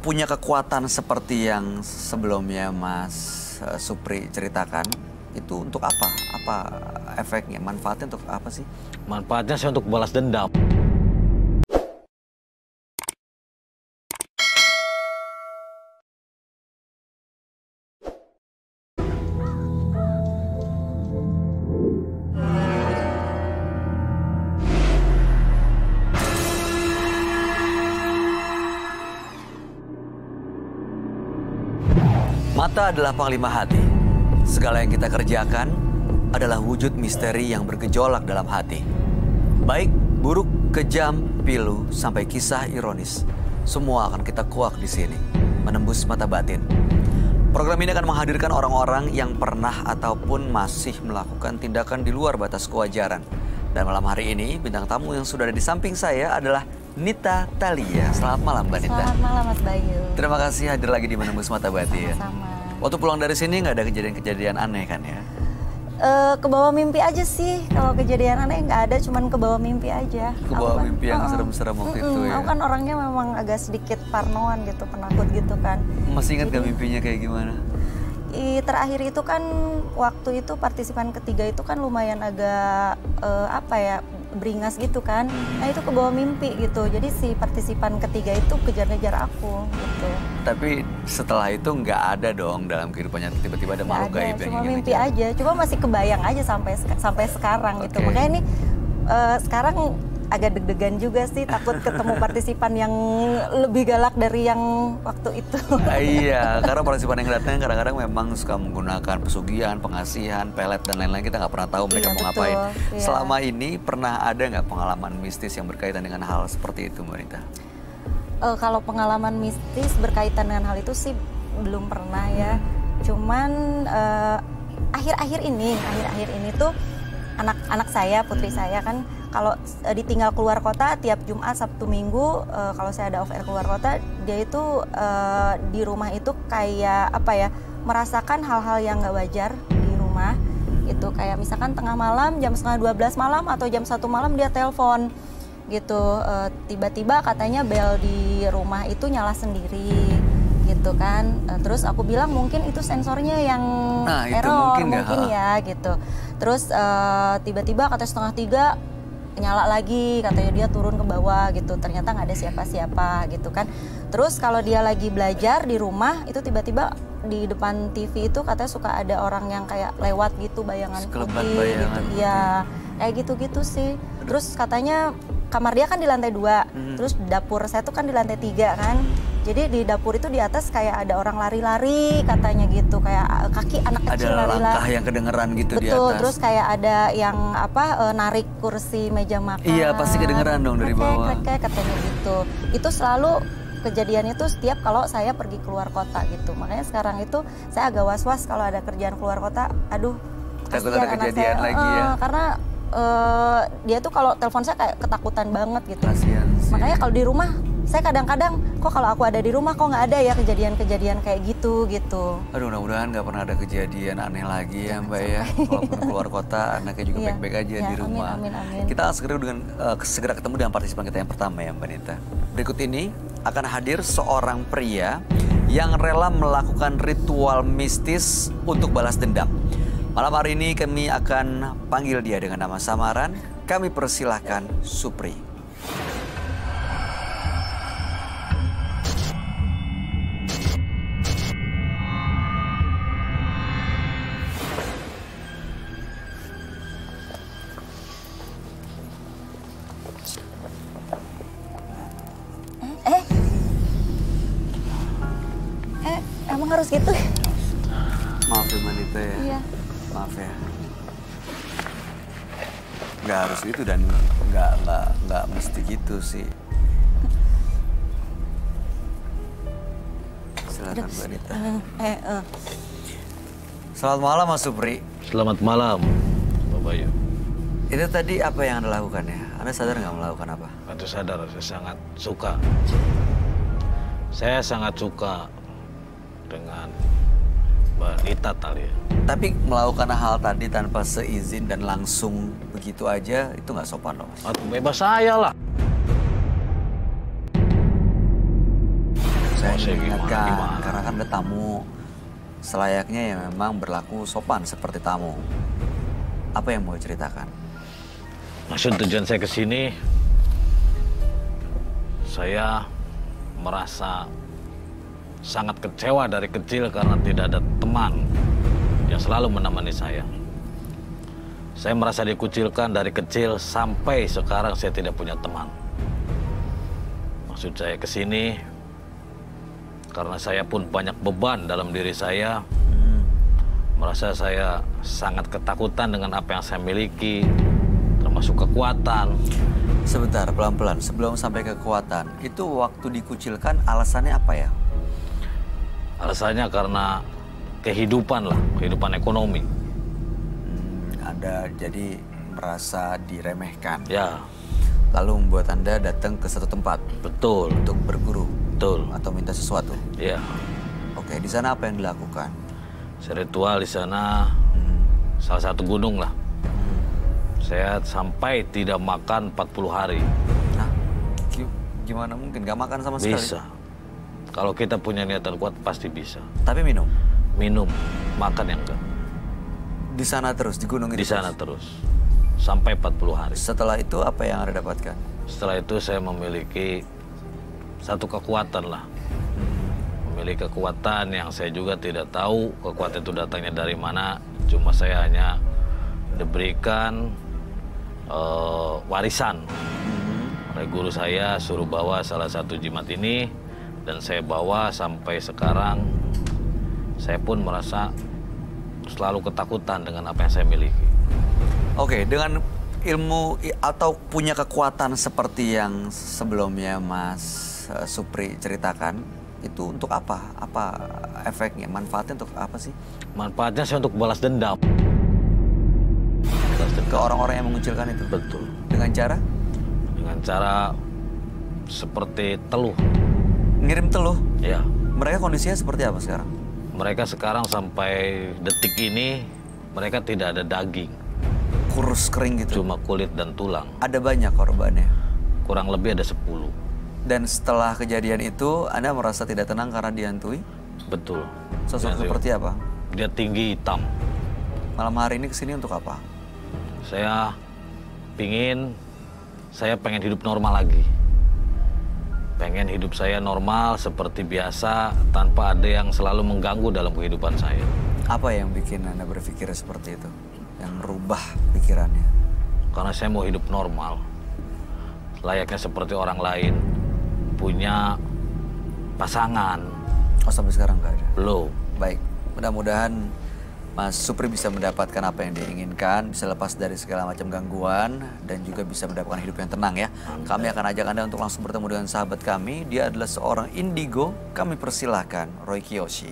punya kekuatan seperti yang sebelumnya Mas Supri ceritakan, itu untuk apa? Apa efeknya? Manfaatnya untuk apa sih? Manfaatnya saya untuk balas dendam. Mata adalah panglima hati. Segala yang kita kerjakan adalah wujud misteri yang bergejolak dalam hati. Baik, buruk, kejam, pilu, sampai kisah ironis. Semua akan kita kuak di sini, menembus mata batin. Program ini akan menghadirkan orang-orang yang pernah ataupun masih melakukan tindakan di luar batas kewajaran. Dan malam hari ini, bintang tamu yang sudah ada di samping saya adalah Nita Thalia. Selamat malam, Mbak Nita. Selamat malam, Mas Bayu. Terima kasih hadir lagi di Menembus Mata Batin. Sama-sama. Waktu pulang dari sini nggak ada kejadian-kejadian aneh kan ya? Kebawa mimpi aja sih. Kalau kejadian aneh nggak ada, cuman kebawa mimpi aja. Kebawa mimpi yang serem-serem waktu itu ya? Aku kan orangnya memang agak sedikit parnoan gitu, penakut gitu kan. Masih ingat gak mimpinya kayak gimana? Terakhir itu kan waktu itu partisipan ketiga itu kan lumayan agak beringas gitu kan. Nah itu kebawa mimpi gitu. Jadi si partisipan ketiga itu kejar-kejar aku gitu. Tapi setelah itu nggak ada dong dalam kehidupannya tiba-tiba ada makhluk gaib yang cuma ingin mimpi ngejar. aja. Cuma masih kebayang aja sampai sekarang gitu. Makanya ini sekarang agak deg-degan juga sih, takut ketemu partisipan yang lebih galak dari yang waktu itu. Iya, karena partisipan yang datang kadang-kadang memang suka menggunakan pesugihan, pengasihan, pelet dan lain-lain. Kita nggak pernah tahu mereka mau ngapain. Iya. Selama ini pernah ada nggak pengalaman mistis yang berkaitan dengan hal seperti itu, Mbak Nita? Kalau pengalaman mistis berkaitan dengan hal itu sih belum pernah ya. Cuman akhir-akhir ini tuh anak saya, putri saya kan kalau ditinggal keluar kota tiap Jumat, Sabtu, Minggu, kalau saya ada off air keluar kota, dia itu di rumah itu kayak merasakan hal-hal yang nggak wajar di rumah. Itu kayak misalkan tengah malam, jam 11:30 malam atau jam 1 malam dia telepon gitu. Tiba-tiba katanya bel di rumah itu nyala sendiri gitu kan. Terus aku bilang mungkin itu sensornya yang error mungkin ya gitu. Terus tiba-tiba katanya 2:30 nyala lagi, katanya dia turun ke bawah gitu, ternyata nggak ada siapa-siapa gitu kan. Terus kalau dia lagi belajar di rumah itu tiba-tiba di depan TV itu katanya suka ada orang yang kayak lewat gitu, bayangan putih gitu. Iya, kayak gitu-gitu sih. Terus katanya kamar dia kan di lantai 2, terus dapur saya tuh kan di lantai 3 kan. Jadi di dapur itu di atas kayak ada orang lari-lari katanya gitu, kayak kaki anak kecil lari-lari. Ada langkah yang kedengeran gitu. Betul, di atas. terus kayak ada yang narik kursi meja makan. Iya, pasti kedengeran dong dari bawah. Katanya gitu. Itu selalu kejadiannya tuh setiap kalau saya pergi keluar kota gitu. Makanya sekarang itu saya agak was-was kalau ada kerjaan keluar kota. Aduh, takut ada kejadian saya, lagi ya. Karena dia tuh kalau telepon saya kayak ketakutan banget gitu. Kasian sih. Makanya kalau di rumah saya kadang-kadang kok kalau aku ada di rumah kok nggak ada ya kejadian-kejadian kayak gitu. Aduh, mudah-mudahan nggak pernah ada kejadian aneh lagi ya Mbak ya. Walaupun keluar kota, anaknya juga baik-baik aja di rumah. Amin. Kita segera ketemu dengan partisipan kita yang pertama ya Mbak Nita. Berikut ini akan hadir seorang pria yang rela melakukan ritual mistis untuk balas dendam. Malam hari ini kami akan panggil dia dengan nama samaran. Kami persilahkan Supri. Emang harus gitu? Maaf ya Mbak Nita ya. Iya. Maaf ya. Nggak harus gitu dan nggak mesti gitu sih. Silakan Mbak Nita. Selamat malam Mas Supri. Selamat malam, Pak Bayu. Itu tadi apa yang Anda lakukan ya? Anda sadar nggak melakukan apa? Anda sadar, saya sangat suka. Saya sangat suka dengan Mbak Nita Thalia. Tapi melakukan hal tadi tanpa seizin dan langsung begitu aja, itu nggak sopan loh Mas. Bebas saya lah. Mau saya ingatkan, gimana? karena kan ada tamu. Selayaknya ya memang berlaku sopan seperti tamu. Apa yang mau ceritakan? Maksud tujuan saya ke sini, saya merasa sangat kecewa dari kecil karena tidak ada teman yang selalu menemani saya. Saya merasa dikucilkan dari kecil sampai sekarang saya tidak punya teman. Maksud saya ke sini karena saya pun banyak beban dalam diri saya. Merasa saya sangat ketakutan dengan apa yang saya miliki, termasuk kekuatan. Sebentar, pelan-pelan. Sebelum sampai ke kekuatan, itu waktu dikucilkan alasannya apa ya? Alasannya karena kehidupan lah, kehidupan ekonomi. Anda jadi merasa diremehkan. Ya, Lalu membuat Anda datang ke satu tempat betul, untuk berguru betul. atau minta sesuatu. Ya, Oke, di sana apa yang dilakukan? ritual di sana salah satu gunung lah. Saya sampai tidak makan 40 hari. Nah, gimana mungkin? Gak makan sama sekali? Bisa. Kalau kita punya niatan kuat pasti bisa. Tapi minum? Minum, makan yang enggak. Di sana terus, di gunung itu? Di sana terus. Sampai 40 hari. Setelah itu apa yang Anda dapatkan? Setelah itu saya memiliki satu kekuatan lah. Memiliki kekuatan yang saya juga tidak tahu kekuatan itu datangnya dari mana. Cuma saya hanya diberikan warisan oleh guru saya, suruh bawa salah satu jimat ini. Dan saya bawa sampai sekarang. Saya pun merasa selalu ketakutan dengan apa yang saya miliki. Oke, dengan ilmu atau punya kekuatan seperti yang sebelumnya Mas Supri ceritakan, itu untuk apa? Apa efeknya? Manfaatnya untuk apa sih? Manfaatnya saya untuk balas dendam. Ke orang-orang yang mengucilkan itu? Betul. Dengan cara? Dengan cara seperti teluh. Ngirim teluh? Ya. Mereka kondisinya seperti apa sekarang? Mereka sekarang sampai detik ini, mereka tidak ada daging. Kurus kering gitu? Cuma kulit dan tulang. Ada banyak korbannya? Kurang lebih ada 10. Dan setelah kejadian itu, Anda merasa tidak tenang karena dihantui? Betul. Sosok seperti apa? Dia tinggi hitam. Malam hari ini kesini untuk apa? Saya pengen hidup normal lagi. Pengen hidup saya normal seperti biasa tanpa ada yang selalu mengganggu dalam kehidupan saya. Apa yang bikin Anda berpikir seperti itu? Yang merubah pikirannya? Karena saya mau hidup normal. Layaknya seperti orang lain. Punya pasangan. Oh, sampai sekarang nggak ada? Belum. Baik, mudah-mudahan Mas Supri bisa mendapatkan apa yang diinginkan, bisa lepas dari segala macam gangguan, dan juga bisa mendapatkan hidup yang tenang ya. Kami akan ajak Anda untuk langsung bertemu dengan sahabat kami. Dia adalah seorang indigo. Kami persilahkan Roy Kiyoshi.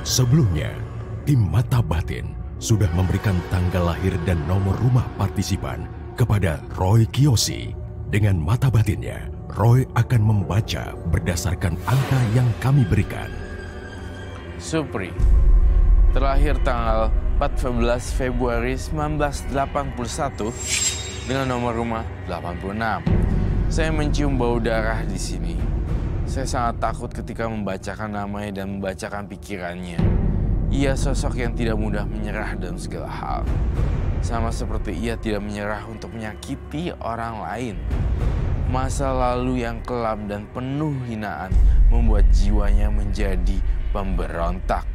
Sebelumnya, tim Mata Batin sudah memberikan tanggal lahir dan nomor rumah partisipan kepada Roy Kiyoshi. Dengan mata batinnya, Roy akan membaca berdasarkan angka yang kami berikan. Supri, terlahir tanggal 14 Februari 1981 dengan nomor rumah 86. Saya mencium bau darah di sini. Saya sangat takut ketika membacakan namanya dan membacakan pikirannya. Ia sosok yang tidak mudah menyerah dalam segala hal. Sama seperti ia tidak menyerah untuk menyakiti orang lain. Masa lalu yang kelam dan penuh hinaan membuat jiwanya menjadi pemberontak.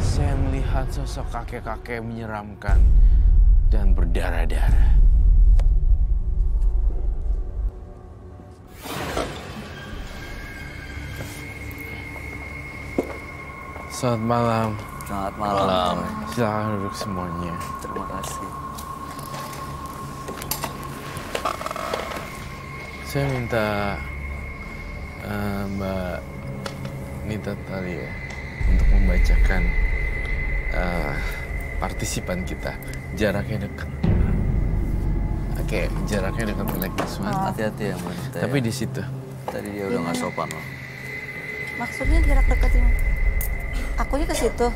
Saya melihat sosok kakek-kakek menyeramkan dan berdarah-darah. Selamat malam. Selamat malam. Silakan duduk semuanya. Terima kasih. Saya minta Mbak Nita Talia untuk membacakan partisipan kita. Jaraknya dekat. Oke, jaraknya dekat oleh Kisman. Hati-hati ya Mbak Nita. Tapi ya. di situ. Tadi dia udah nggak sopan loh. Maksudnya jarak dekat ini? Akunya ke situ.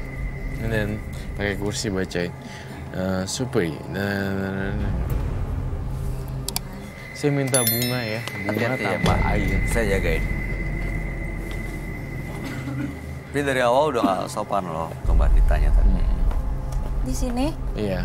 Dan pakai kursi bacain. Supri. Saya minta bunga ya. Bunga Hati-hati ya tanpa Mbak. air. Saya jagain. Tapi dari awal udah gak sopan loh, Mbak ditanya tadi. Di sini Iya.